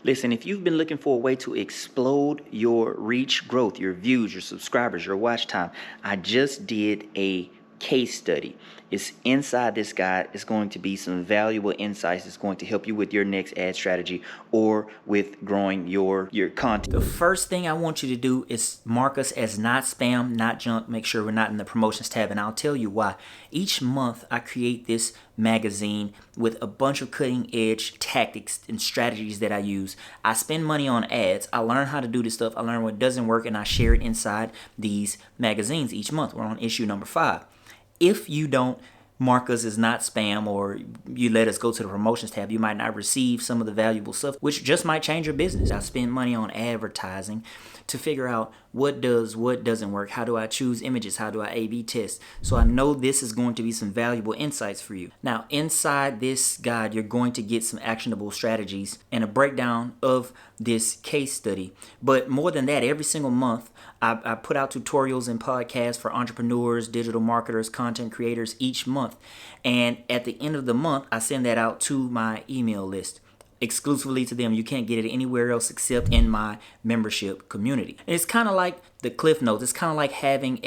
Listen, if you've been looking for a way to explode your reach, growth, your views, your subscribers, your watch time, I just did a case study. It's inside this guide. It's going to be some valuable insights. It's going to help you with your next ad strategy or with growing your content. The first thing I want you to do is mark us as not spam, not junk. Make sure we're not in the promotions tab, and I'll tell you why. Each month I create this magazine with a bunch of cutting edge tactics and strategies that I use. I spend money on ads. I learn how to do this stuff. I learn what doesn't work, and I share it inside these magazines each month. We're on issue number 5. If you don't mark us as not spam, or you let us go to the promotions tab, you might not receive some of the valuable stuff, which just might change your business. I spend money on advertising to figure out what does, what doesn't work. How do I choose images? How do I A/B test? So I know this is going to be some valuable insights for you. Now, inside this guide, you're going to get some actionable strategies and a breakdown of this case study. But more than that, every single month, I put out tutorials and podcasts for entrepreneurs, digital marketers, content creators each month. And at the end of the month, I send that out to my email list, exclusively to them. You can't get it anywhere else except in my membership community. And it's kind of like the Cliff Notes. It's kind of like having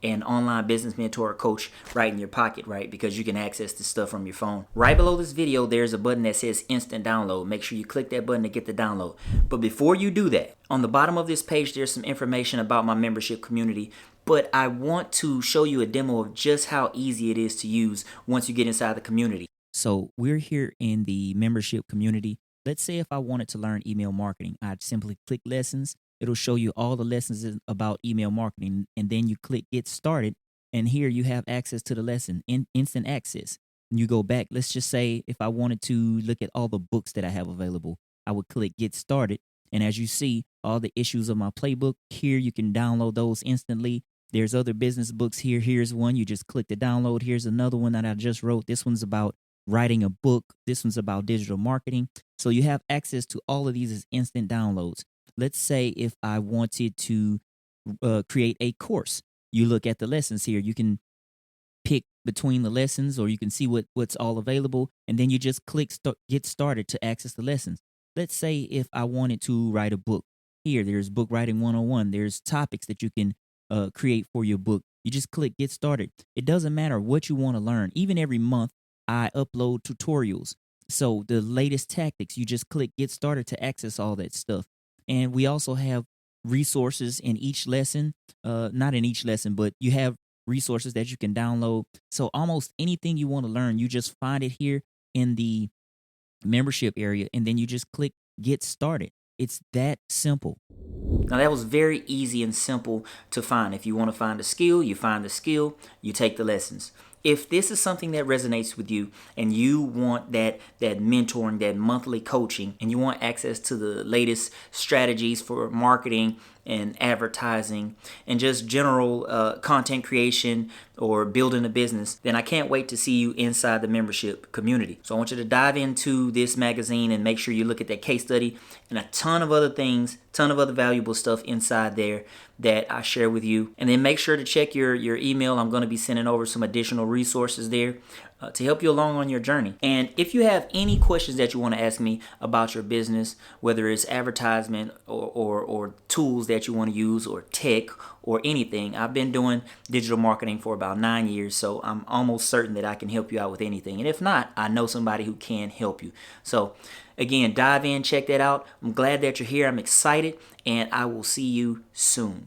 an online business mentor or coach right in your pocket, right? Because you can access this stuff from your phone. Right below this video, there's a button that says instant download. Make sure you click that button to get the download. But before you do that, on the bottom of this page, there's some information about my membership community. But I want to show you a demo of just how easy it is to use once you get inside the community. So we're here in the membership community. Let's say if I wanted to learn email marketing, I'd simply click lessons. It'll show you all the lessons about email marketing, and then you click get started. And here you have access to the lesson in instant access. And you go back. Let's just say if I wanted to look at all the books that I have available, I would click get started. And as you see, all the issues of my playbook here, you can download those instantly. There's other business books here. Here's one. You just click the download. Here's another one that I just wrote. This one's about writing a book. This one's about digital marketing. So you have access to all of these as instant downloads. Let's say if I wanted to create a course, you look at the lessons here. You can pick between the lessons, or you can see what's all available, and then you just click get started to access the lessons. Let's say if I wanted to write a book. Here, there's book writing 101. There's topics that you can create for your book. You just click get started. It doesn't matter what you want to learn. Even every month, I upload tutorials. So the latest tactics, you just click get started to access all that stuff. And we also have resources in each lesson, not in each lesson, but you have resources that you can download. So almost anything you want to learn, you just find it here in the membership area, and then you just click get started. It's that simple. Now that was very easy and simple to find. If you want to find a skill, you find the skill, you take the lessons. If this is something that resonates with you and you want that mentoring, that monthly coaching, and you want access to the latest strategies for marketing and advertising and just general content creation or building a business, then I can't wait to see you inside the membership community. So I want you to dive into this magazine and make sure you look at that case study and a ton of other things, ton of other valuable stuff inside there that I share with you. And then make sure to check your email. I'm going to be sending over some additional resources there to help you along on your journey. And if you have any questions that you want to ask me about your business, whether it's advertisement or tools that you want to use or tech or anything, I've been doing digital marketing for about 9 years, so I'm almost certain that I can help you out with anything. And if not, I know somebody who can help you. So again, dive in, check that out. I'm glad that you're here. I'm excited, and I will see you soon.